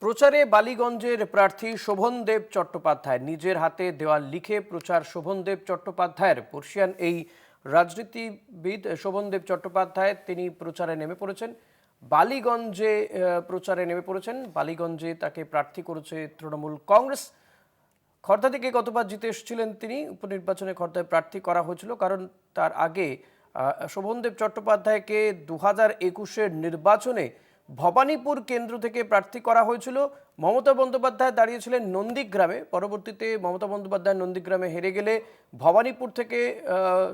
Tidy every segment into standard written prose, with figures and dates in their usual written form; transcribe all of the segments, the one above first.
প্রচারে বালিগঞ্জের প্রার্থী শোভনদেব চট্টোপাধ্যায় নিজের হাতে দেওয়াল লিখে প্রচার। শোভনদেব চট্টোপাধ্যায়ের বর্ষীয়ান এই রাজনীতিবিদ শোভনদেব চট্টোপাধ্যায় তিনি প্রচারে নেমে পড়েছেন। বালিগঞ্জে প্রচারে নেমে পড়েছেন। বালিগঞ্জে তাকে প্রার্থী করেছে তৃণমূল কংগ্রেস। খর্দা থেকে গতবার জিতে এসেছিলেন তিনি। উপনির্বাচনে খর্দায় প্রার্থী করা হয়েছিল, কারণ তার আগে শোভনদেব চট্টোপাধ্যায়কে 2021-এর নির্বাচনে ভবানীপুর কেন্দ্র থেকে প্রার্থী করা হয়েছিল। মমতা বন্দ্যোপাধ্যায় দাঁড়িয়েছিলেন নন্দীগ্রামে। পরবর্তীতে মমতা বন্দ্যোপাধ্যায় নন্দীগ্রামে হেরে গেলে ভবানীপুর থেকে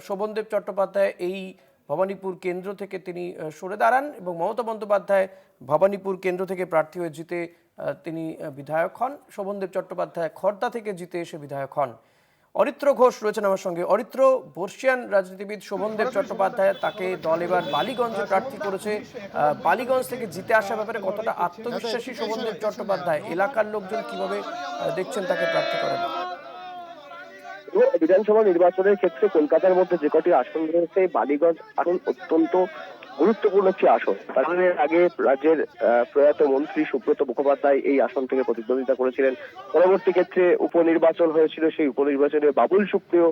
শোভনদেব চট্টোপাধ্যায় এই ভবানীপুর কেন্দ্র থেকে তিনি সরে দাঁড়ান এবং মমতা বন্দ্যোপাধ্যায় ভবানীপুর কেন্দ্র থেকে প্রার্থী হয়ে জিতে তিনি বিধায়ক হন। শোভনদেব চট্টোপাধ্যায় খর্দা থেকে জিতে এসে বিধায়ক হন। অরিত্র ঘোষ রয়েছেন আমার সঙ্গে। অরিত্র, বর্ষীয়ান রাজনীতিবিদ শোভনদেব চট্টোপাধ্যায় তাকে দল এবার বালিগঞ্জে প্রার্থী করেছে। বালিগঞ্জ থেকে জিতে আসার ব্যাপারে কতটা আত্মবিশ্বাসী শোভনদেব চট্টোপাধ্যায়? এলাকার লোকজন কিভাবে দেখছেন তাকে প্রার্থী করেন? বিধানসভা নির্বাচনের ক্ষেত্রে কলকাতার মধ্যে যে কটি আসন রয়েছে, বালিগঞ্জ আসন অত্যন্ত গুরুত্বপূর্ণ একটি আসন। কারণ এর আগে রাজ্যের প্রয়াত মন্ত্রী সুব্রত মুখোপাধ্যায় এই আসন থেকে প্রতিদ্বন্দ্বিতা করেছিলেন। পরবর্তী ক্ষেত্রে উপনির্বাচন হয়েছিল, সেই উপনির্বাচনে বাবুল সুপ্রিয়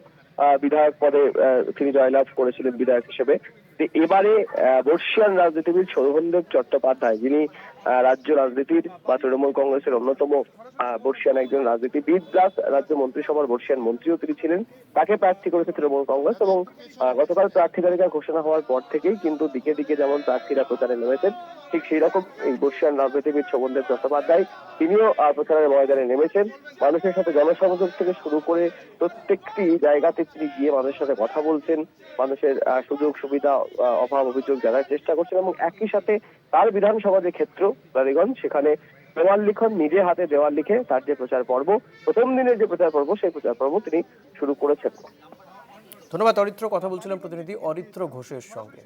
বিধায়ক পদে তিনি জয়লাভ করেছিলেন বিধায়ক হিসেবে। এবারে বর্ষীয়ান রাজনীতিবিদ শোভনদেব চট্টোপাধ্যায়, যিনি রাজ্য রাজনীতির বা তৃণমূল কংগ্রেসের অন্যতম বর্ষীয়ান একজন রাজনীতিবিদ, প্লাস রাজ্য মন্ত্রিসভার বর্ষীয়ান মন্ত্রীও তিনি ছিলেন, তাকে প্রার্থী করেছে তৃণমূল কংগ্রেস। এবং গতকাল প্রার্থী তালিকা ঘোষণা হওয়ার পর থেকেই কিন্তু দিকে দিকে যেমন প্রার্থীরা প্রচারে নেমেছেন, ঠিক সেই রকম এই বর্ষীয়ান রাজনীতিবিদ শোভনদেব চট্টোপাধ্যায় তিনিও প্রচারের ময়দানে নেমেছেন। মানুষের সাথে জনসংযোগ থেকে শুরু করে প্রত্যেকটি জায়গাতে তিনি গিয়ে মানুষের সাথে কথা বলছেন, মানুষের সুযোগ সুবিধা অভাব অভিযোগ জানার চেষ্টা করছেন। এবং একই সাথে তার বিধানসভা যে ক্ষেত্র বালিগঞ্জ, সেখানে দেওয়াল লিখন, নিজে হাতে দেওয়াল লিখে তার যে প্রচার পর্ব, প্রথম দিনের যে প্রচার পর্ব, সেই প্রচার পর্ব তিনি শুরু করেছেন। ধন্যবাদ অরিত্র। কথা বলছিলাম প্রতিনিধি অরিত্র ঘোষের সঙ্গে।